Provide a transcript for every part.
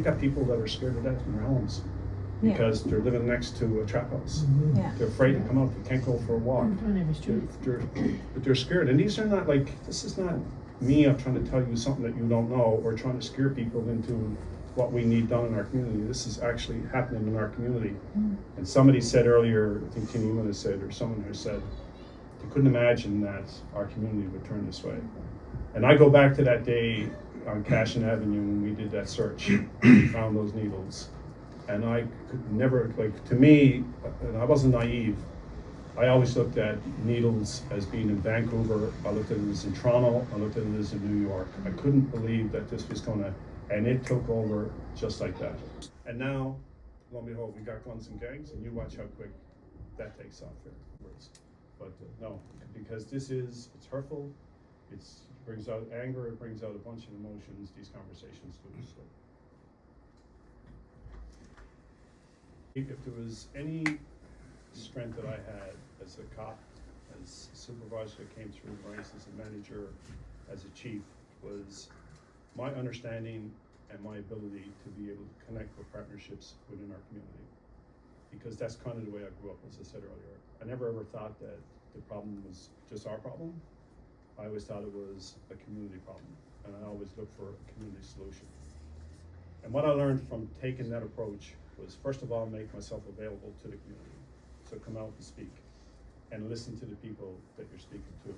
you've got people that are scared to death in their homes because they're living next to a trap house. They're afraid to come out, they can't go for a walk. But they're scared. And these are not like, this is not me, I'm trying to tell you something that you don't know, or trying to scare people into what we need done in our community. This is actually happening in our community. And somebody said earlier, I think Tinny has said, or someone has said, they couldn't imagine that our community would turn this way. And I go back to that day on Cashin Avenue when we did that search, found those needles. And I could never, like, to me, and I wasn't naive, I always looked at needles as being in Vancouver, I looked at it as in Toronto, I looked at it as in New York. I couldn't believe that this was gonna, and it took over just like that. And now, lo and behold, we got guns and gangs, and you watch how quick that takes off afterwards. But no, because this is, it's hurtful, it brings out anger, it brings out a bunch of emotions, these conversations do. So. If there was any strength that I had as a cop, as a supervisor that came through ranks, as a manager, as a chief, was my understanding and my ability to be able to connect with partnerships within our community. Because that's kind of the way I grew up, as I said earlier. I never ever thought that the problem was just our problem. I always thought it was a community problem, and I always looked for a community solution. And what I learned from taking that approach was, first of all, make myself available to the community. So come out and speak, and listen to the people that you're speaking to.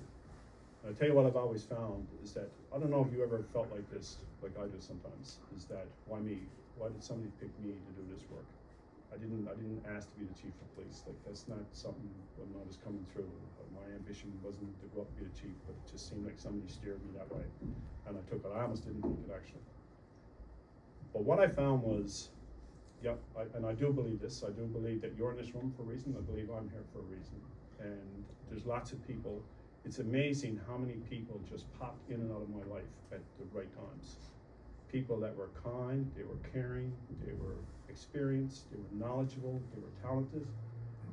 And I'll tell you what I've always found is that, I don't know if you ever felt like this, like I do sometimes, is that, why me? Why did somebody pick me to do this work? I didn't ask to be the chief of police. Like, that's not something when I was coming through. My ambition wasn't to go up and be the chief, but it just seemed like somebody steered me that way. And I took it. I almost didn't take it, actually. But what I found was, and I do believe this, I do believe that you're in this room for a reason. I believe I'm here for a reason. And there's lots of people. It's amazing how many people just popped in and out of my life at the right times. People that were kind, they were caring, they were experienced, they were knowledgeable, they were talented,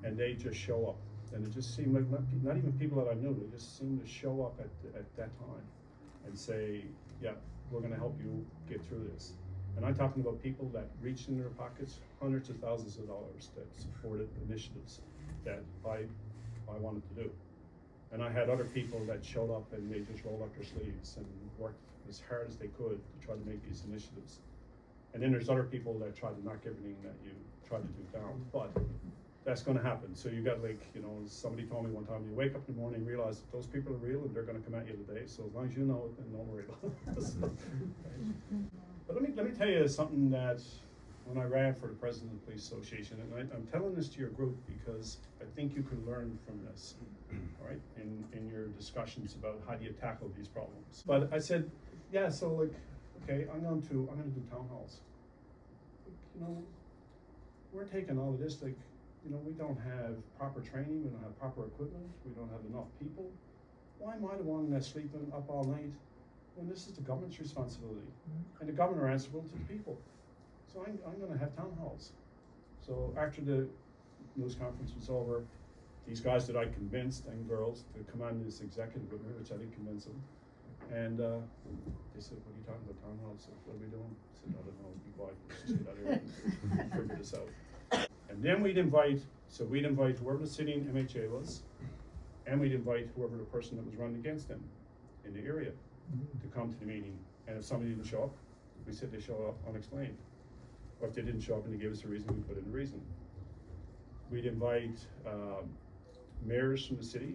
and they just show up. And it just seemed like not even people that I knew, they just seemed to show up at that time and say, yeah, we're gonna help you get through this. And I'm talking about people that reached in their pockets hundreds of thousands of dollars that supported initiatives that I wanted to do. And I had other people that showed up and they just rolled up their sleeves and worked as hard as they could to try to make these initiatives. And then there's other people that try to knock everything that you try to do down, but that's gonna happen. So you got, like, you know, somebody told me one time, you wake up in the morning, realize that those people are real and they're gonna come at you today, so as long as you know it, then don't worry about it. But let me tell you something that when I ran for the president of the Police Association, and I'm telling this to your group because I think you can learn from this, all right, in your discussions about how do you tackle these problems. But I said, yeah, so like, okay, I'm gonna do town halls. You know, we're taking all of this, like, you know, we don't have proper training, we don't have proper equipment, we don't have enough people. Why am I the one that's sleeping up all night when this is the government's responsibility? And the government are answerable to the people. So I'm gonna have town halls. So after the news conference was over, these guys that I convinced, and girls, to come on this executive with me, which I didn't convince them, and they said, what are you talking about, town halls? So what are we doing? I said, I don't know, be quiet, let's just get out of here and figure this out. And then we'd invite whoever the sitting MHA was, and we'd invite whoever the person that was running against them in the area to come to the meeting. And if somebody didn't show up, we said they show up unexplained. Or if they didn't show up and they gave us a reason, we put in a reason. We'd invite mayors from the city,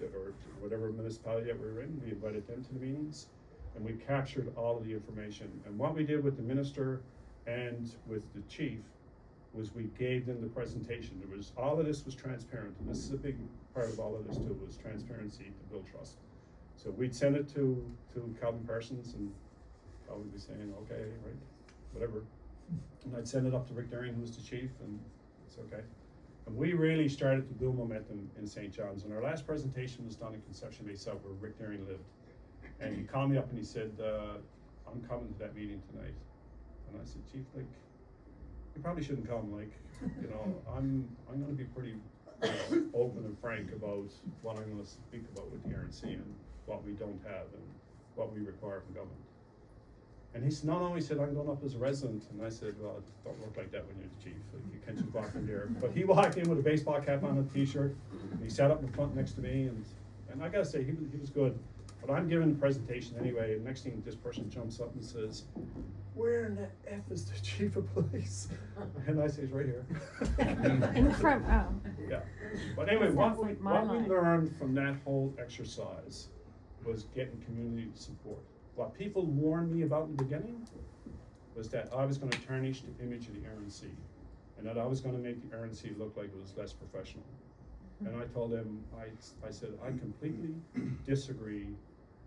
or whatever municipality that we were in, we invited them to the meetings, and we captured all of the information. And what we did with the minister and with the chief was we gave them the presentation. There was, all of this was transparent, and this is a big part of all of this too, was transparency to build trust. So we'd send it to Calvin Parsons, and Calvin would be saying, okay, right, whatever. And I'd send it up to Rick Darian, who was the chief, and it's okay. And we really started to build momentum in St. John's. And our last presentation was done in Conception Bay South, where Rick Darian lived. And he called me up and he said, I'm coming to that meeting tonight. And I said, Chief, like, you probably shouldn't come. Like, you know, I'm going to be pretty open and frank about what I'm going to speak about with the RNC and what we don't have and what we require from government. And he said, no, he said, I'm going up as a resident. And I said, well, it don't work like that when you're the chief. Like, you can't just walk in there. But he walked in with a baseball cap on, a t-shirt, and he sat up in front next to me, and I gotta say, he was good. But I'm giving the presentation anyway, and next thing, this person jumps up and says, where in the F is the chief of police? And I say, he's right here. In the front row. Yeah. But anyway, Sounds what like my we life. learned from that whole exercise was getting community support. What people warned me about in the beginning was that I was going to tarnish the image of the RNC, and that I was going to make the RNC look like it was less professional. And I told them, I said, I completely disagree,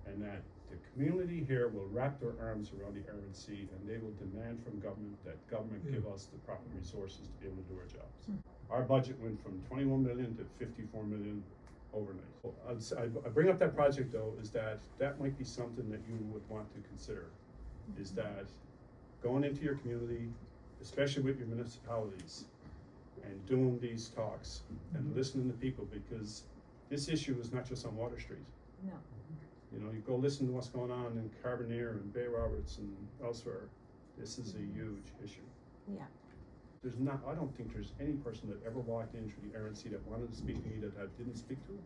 and that the community here will wrap their arms around the RNC, and they will demand from government that government give us the proper resources to be able to do our jobs. Our budget went from 21 million to 54 million overnight. So I bring up that project though, is that might be something that you would want to consider, is that going into your community, especially with your municipalities, and doing these talks and listening to people, because this issue is not just on Water Street. No. You know, you go listen to what's going on in Carbonear and Bay Roberts and elsewhere. This is a huge issue. Yeah. I don't think there's any person that ever walked in through the RNC that wanted to speak to me that I didn't speak to,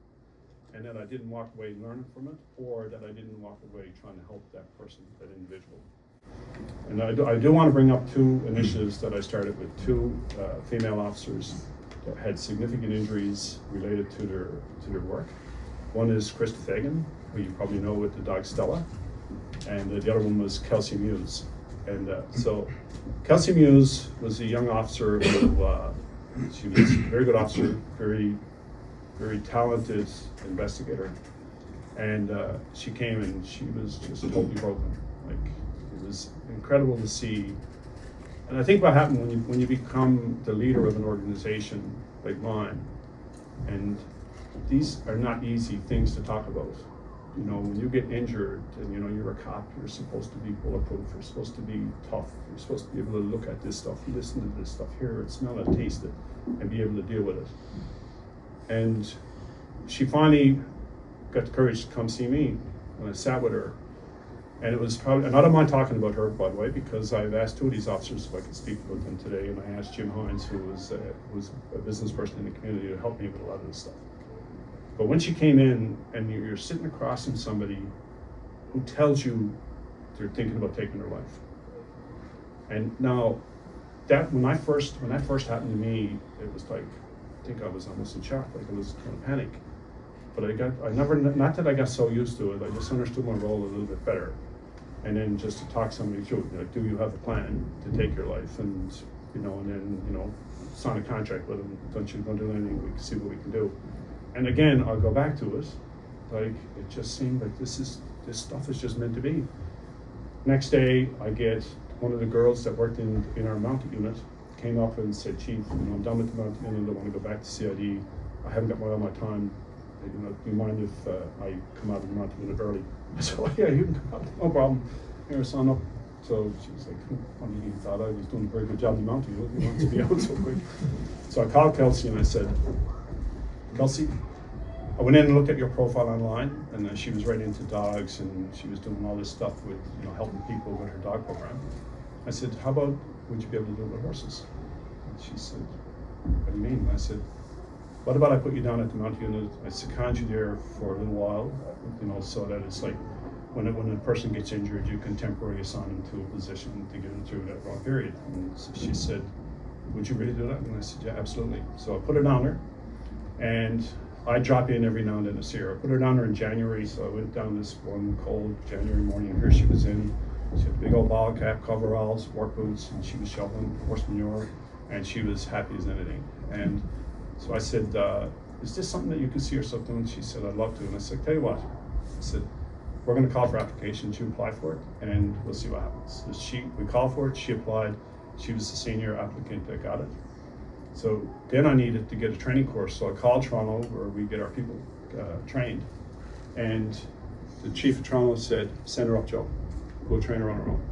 and that I didn't walk away learning from it, or that I didn't walk away trying to help that person, that individual. And I do want to bring up two initiatives that I started with two female officers that had significant injuries related to their work. One is Krista Fagan, who you probably know with the dog Stella, and the other one was Kelsey Muse. And so Kelsey Muse was a young officer who, she was a very good officer, very, very talented investigator. And she came and she was just totally broken. Like, it was incredible to see. And I think what happened when you become the leader of an organization like mine, and these are not easy things to talk about. You know, when you get injured and you know you're a cop, you're supposed to be bulletproof, you're supposed to be tough, you're supposed to be able to look at this stuff, listen to this stuff, hear it, smell it, taste it, and be able to deal with it. And she finally got the courage to come see me, and I sat with her. And it was probably, and I don't mind talking about her, by the way, because I've asked two of these officers if I could speak about them today, and I asked Jim Hines, who was a business person in the community, to help me with a lot of this stuff. But when she came in, and you're sitting across from somebody who tells you they're thinking about taking their life. And now, that when that first happened to me, it was like, I think I was almost in shock, like I was kind of panic. But not that I got so used to it, I just understood my role a little bit better. And then just to talk somebody through, like, do you have a plan to take your life? And, you know, and then, you know, sign a contract with them. Don't do anything, we can see what we can do. And again, I'll go back to it, like, it just seemed like this stuff is just meant to be. Next day, I get one of the girls that worked in our mounted unit, came up and said, Chief, you know, I'm done with the mounted unit, I want to go back to CID, I haven't got all my time, you know, do you mind if I come out of the mounted unit early? I said, oh yeah, you can come out, no problem, here, sign up. So she was like, funny, he thought I was doing a very good job in the mounted unit, he wanted to be out so quick. So I called Kelsey and I said, Kelsey, I went in and looked at your profile online, and she was right into dogs, and she was doing all this stuff with, you know, helping people with her dog program. I said, how about, would you be able to do it with horses? And she said, what do you mean? I said, what about I put you down at the mounted unit, I second you there for a little while, you know, so that it's like, when a person gets injured, you can temporarily assign them to a position to get them through that raw period. And so she said, would you really do that? And I said, yeah, absolutely. So I put her down there. And I drop in every now and then to see her. I put her down there in January, so I went down this one cold January morning, and here she was in. She had a big old ball cap, coveralls, work boots, and she was shoveling horse manure, and she was happy as anything. And so I said, is this something that you can see yourself doing? She said, I'd love to. And I said, tell you what, I said, we're going to call for applications, you apply for it, and we'll see what happens. So we called for it, she applied, she was the senior applicant that got it. So then I needed to get a training course. So I called Toronto, where we get our people trained. And the chief of Toronto said, send her up, Joe. We'll train her on her own.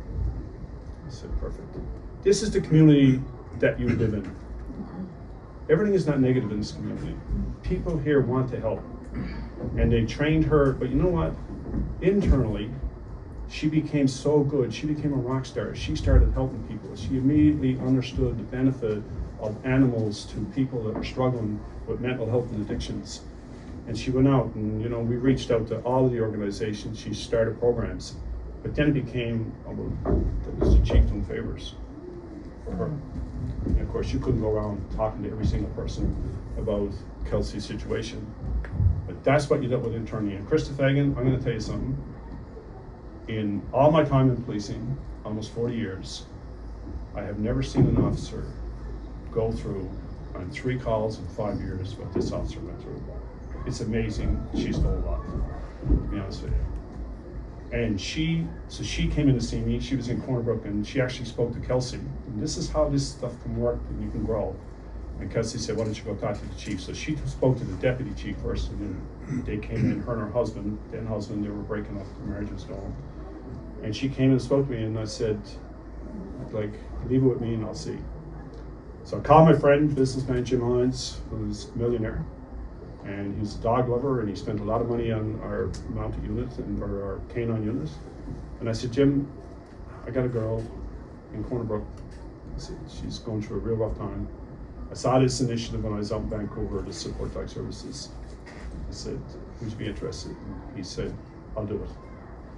I said, perfect. This is the community that you live in. Everything is not negative in this community. People here want to help. And they trained her, but you know what? Internally, she became so good. She became a rock star. She started helping people. She immediately understood the benefit of animals to people that were struggling with mental health and addictions. And she went out and, you know, we reached out to all of the organizations. She started programs. But then it became, that was the chief doing favors for her. And of course, you couldn't go around talking to every single person about Kelsey's situation. But that's what you dealt with internally. And Krista Fagan, I'm gonna tell you something. In all my time in policing, almost 40 years, I have never seen an officer go through on 3 calls in 5 years what this officer went through. It's amazing. She stole a lot, to be honest with you. And she came in to see me. She was in Corner Brook, and she actually spoke to Kelsey. And this is how this stuff can work and you can grow. And Kelsey said, why don't you go talk to the chief? So she spoke to the deputy chief first, and then they came in, her and her husband, then husband, they were breaking up, the marriage was going. And she came and spoke to me, and I said, like, leave it with me and I'll see. So I called my friend, businessman Jim Hines, who's a millionaire. And he's a dog lover, and he spent a lot of money on our mounted unit or our canine unit. And I said, Jim, I got a girl in Corner Brook. I said, she's going through a real rough time. I saw this initiative when I was out in Vancouver to support dog services. I said, would you be interested? And he said, I'll do it.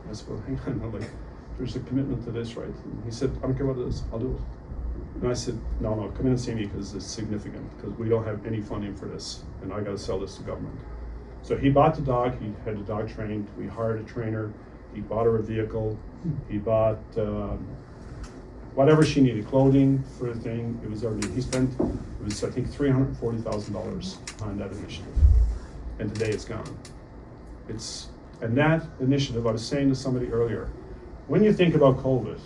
And I said, well, hang on, like, there's a commitment to this, right? And he said, I don't care what it is, I'll do it. And I said, no, come in and see me because it's significant, because we don't have any funding for this, and I gotta sell this to government. So he bought the dog, he had the dog trained, we hired a trainer, he bought her a vehicle, he bought whatever she needed, clothing for the thing, it was already, he spent, it was I think $340,000 on that initiative. And today it's gone. And that initiative, I was saying to somebody earlier, when you think about COVID,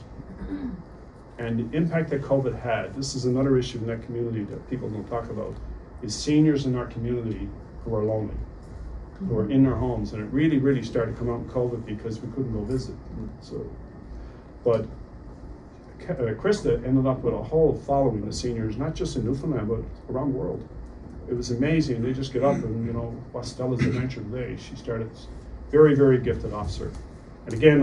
and the impact that COVID had, this is another issue in that community that people don't talk about, is seniors in our community who are lonely, who are in their homes, and it really, really started to come out in COVID because we couldn't go visit. So, but Krista ended up with a whole following of seniors, not just in Newfoundland, but around the world. It was amazing. They just get up and, you know, what's Stella's adventure today? She started, very, very gifted officer. And again,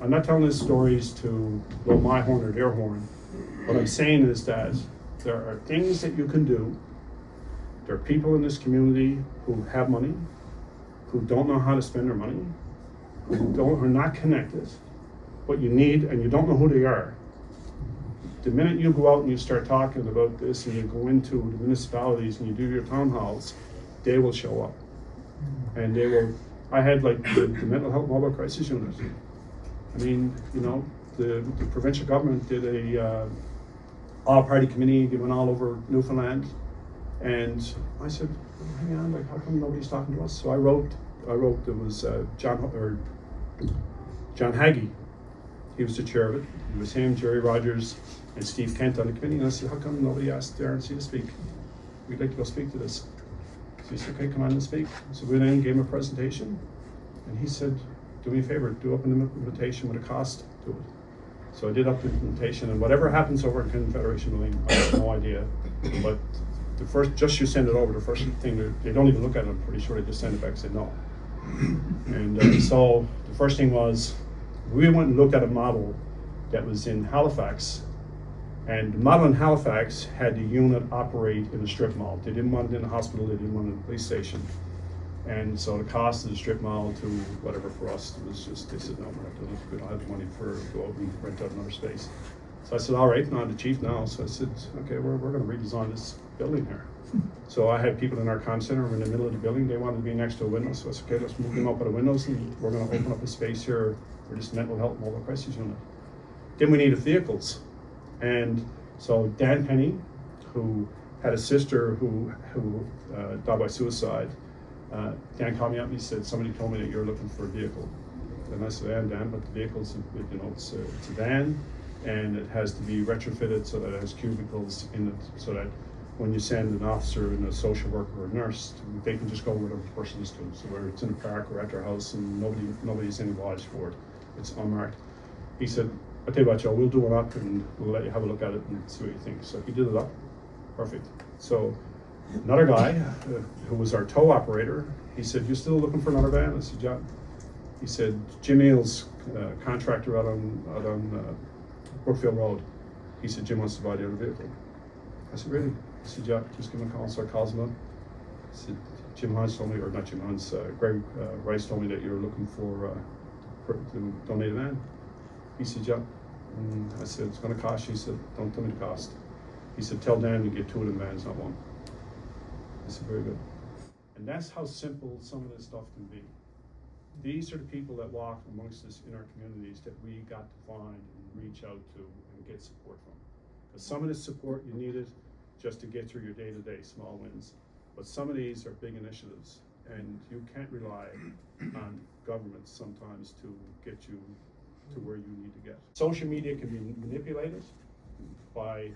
I'm not telling these stories to blow my horn or their horn. What I'm saying is that there are things that you can do. There are people in this community who have money, who don't know how to spend their money, who are not connected. What you need, and you don't know who they are. The minute you go out and you start talking about this, and you go into the municipalities and you do your town halls, they will show up, and they will. I had like the mental health mobile crisis unit. I mean, you know, the provincial government did a all-party committee. They went all over Newfoundland, and I said, hang on, like, how come nobody's talking to us? So I wrote. There was John Haggie. He was the chair of it. It was him, Jerry Rogers, and Steve Kent on the committee. And I said, how come nobody asked the RNC to speak? We'd like to go speak to this. So he said, okay, come on and speak. So we then gave him a presentation, and he said, do me a favor, do up an invitation with a cost to it. So I did up the invitation, and whatever happens over in Confederation Building, I have no idea. But the first, just you send it over, the first thing, they don't even look at it, I'm pretty sure they just send it back and say no. And so the first thing was, we went and looked at a model that was in Halifax. And the model in Halifax had the unit operate in a strip mall. They didn't want it in a hospital, they didn't want it in a police station. And so the cost of the strip mall to whatever for us was just, they said, no, we don't have the money for go out and rent out another space. So I said, all right, now I'm the chief now. So I said, okay, we're gonna redesign this building here. So I had people in our comm center in the middle of the building, they wanted to be next to a window. So I said, okay, let's move them up at the windows, and we're gonna open up a space here for this mental health mobile crisis unit. Then we needed vehicles. And so Dan Penny, who had a sister who died by suicide, Dan called me up and he said, somebody told me that you're looking for a vehicle. And I said, I am, Dan, but the vehicle's, you know, it's a van, and it has to be retrofitted so that it has cubicles in it, so that when you send an officer and a social worker or a nurse, they can just go where the person is to. So whether it's in a park or at their house, and nobody's any obliged for it. It's unmarked. He said, I'll tell you what, Joe, we'll do one up and we'll let you have a look at it and see what you think. So he did it up. Perfect. So another guy who was our tow operator, he said, you're still looking for another van? I said, yeah. He said, Jim Eales contractor out on Brookfield Road. He said, Jim wants to buy the other vehicle. I said, really? He said, yeah, just give him a call. So I calls him up. I said, Jim Hines told me, or not Jim Hines, Greg Rice told me that you're looking to donate a van. He said, yeah. I said, it's going to cost you. He said, don't tell me the cost. He said, tell Dan to get 2 of them vans, not 1. I said, very good. And that's how simple some of this stuff can be. These are the people that walk amongst us in our communities that we got to find and reach out to and get support from. Because some of this support you needed just to get through your day-to-day small wins. But some of these are big initiatives, and you can't rely on governments sometimes to get you to where you need to get. Social media can be manipulated by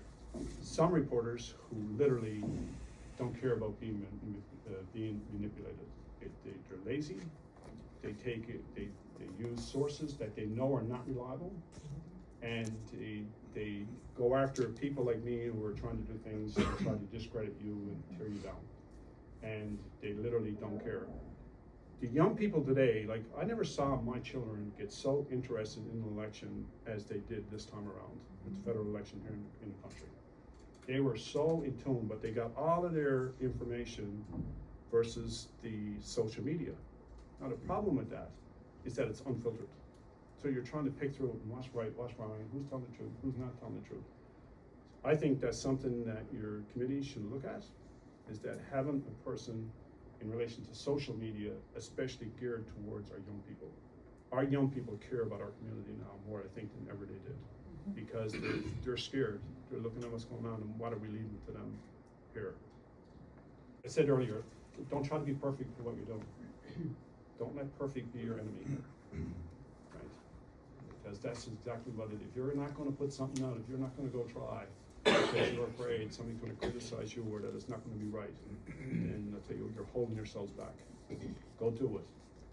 some reporters who literally don't care about being manipulated. They're lazy. They take it. They use sources that they know are not reliable, and they go after people like me who are trying to do things and try to discredit you and tear you down. And they literally don't care. The young people today, like, I never saw my children get so interested in the election as they did this time around with the federal election here in the country. They were so in tune, but they got all of their information versus the social media. Now the problem with that is that it's unfiltered. So you're trying to pick through it and what's right, what's wrong, who's telling the truth, who's not telling the truth. I think that's something that your committee should look at, is that having a person in relation to social media, especially geared towards our young people. Our young people care about our community now more, I think, than ever they did, because they're scared. They're looking at what's going on and what are we leaving to them here. I said earlier, don't try to be perfect for what you're doing. Don't let perfect be your enemy, right? Because that's exactly what it is. If you're not going to put something out, if you're not going to go try, because you're afraid somebody's going to criticize you or that it's not going to be right, and I'll tell you, you're holding yourselves back. Go do it.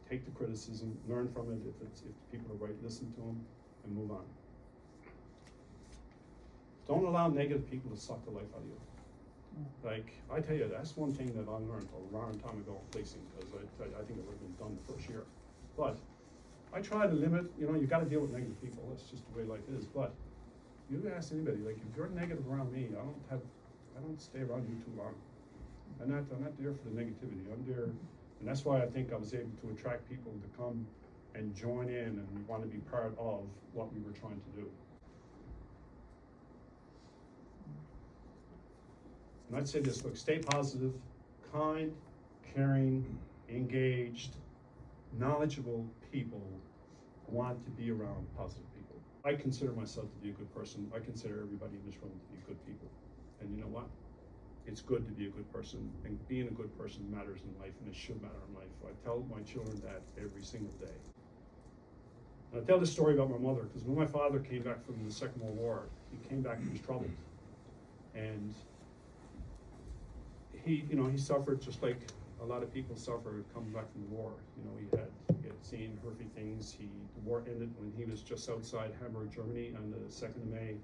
Take the criticism, learn from it. If people are right, listen to them, and move on. Don't allow negative people to suck the life out of you. Like, I tell you, that's one thing that I learned a long time ago in policing, because I think it would have been done the first year. But I try to limit, you got to deal with negative people. That's just the way life is. But you ask anybody, like, if you're negative around me, I don't stay around you too long. I'm not there for the negativity. I'm there, and that's why I think I was able to attract people to come and join in and want to be part of what we were trying to do. And I'd say this, look, stay positive, kind, caring, engaged, knowledgeable people want to be around positive people. I consider myself to be a good person. I consider everybody in this room to be good people. And you know what? It's good to be a good person, and being a good person matters in life, and it should matter in life. I tell my children that every single day. And I tell this story about my mother, because when my father came back from the Second World War, he came back, he was troubled. And he suffered just like a lot of people suffered coming back from the war. He had seen horrific things. The war ended when he was just outside Hamburg, Germany on the 2nd of May.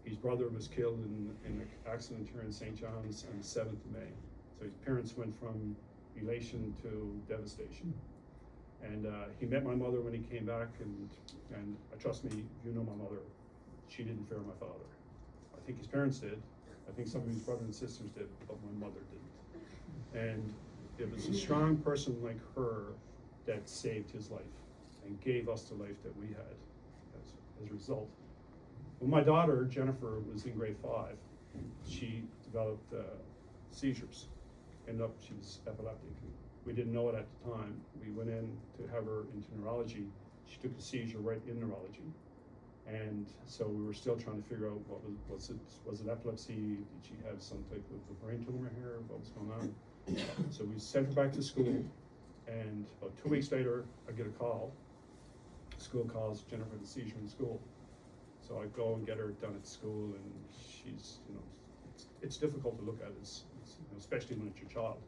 His brother was killed in an accident here in St. John's on the 7th of May. So his parents went from elation to devastation. And he met my mother when he came back, and trust me, you know my mother, she didn't fear my father. I think his parents did. I think some of his brothers and sisters did, but my mother didn't. And it was a strong person like her that saved his life and gave us the life that we had as a result. When my daughter, Jennifer, was in grade 5, she developed seizures. She was epileptic. We didn't know it at the time. We went in to have her into neurology. She took a seizure right in neurology. And so we were still trying to figure out was it epilepsy? Did she have some type of a brain tumor here? What was going on? So we sent her back to school, and about 2 weeks later, I get a call. School calls, Jennifer had a seizure in school. So I go and get her done at school, and she's, it's difficult to look at, especially when it's your child.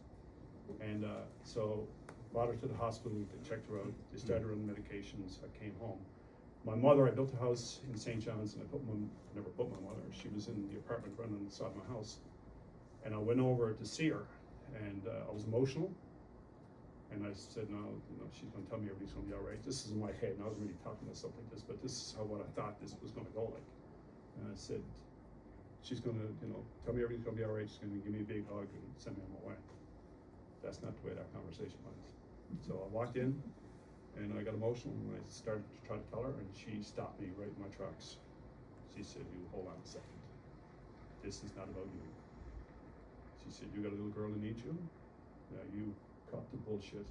And so brought her to the hospital, they checked her out, they started her on medications, I came home. My mother, I built a house in St. John's, and I never put my mother. She was in the apartment right on the side of my house. And I went over to see her, and I was emotional. And I said, no, you know, she's gonna tell me everything's gonna be all right. This is in my head, and I was really talking to myself like this, but this is what I thought this was gonna go like. And I said, she's gonna, you know, tell me everything's gonna be all right. She's gonna give me a big hug and send me on my way. That's not the way that conversation went. So I walked in, and I got emotional, and I started to try to tell her, and she stopped me right in my tracks. She said, you hold on a second. This is not about you. She said, you got a little girl that needs you. Now you cut the bullshit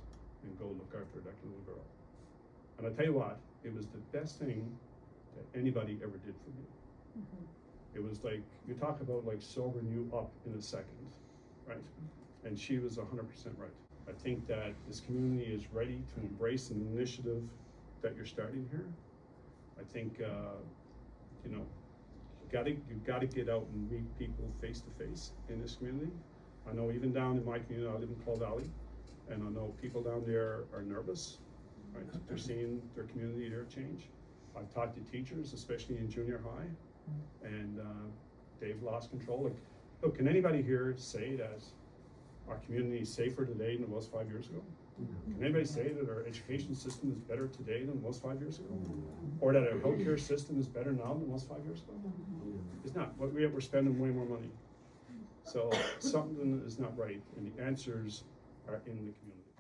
and go look after that little girl. And I tell you what, it was the best thing that anybody ever did for me. Mm-hmm. It was like, you talk about like sobering you up in a second, right? And she was 100% right. I think that this community is ready to embrace an initiative that you're starting here. I think, you know, you gotta get out and meet people face to face in this community. I know even down in my community, I live in Cloud Valley, and I know people down there are nervous, right? They're seeing their community there change. I've talked to teachers, especially in junior high, and they've lost control. Like, look, can anybody here say that our community is safer today than it was 5 years ago? Can anybody say that our education system is better today than it was 5 years ago? Or that our healthcare system is better now than it was 5 years ago? It's not. We're spending way more money. So something is not right, and the answers are in the community.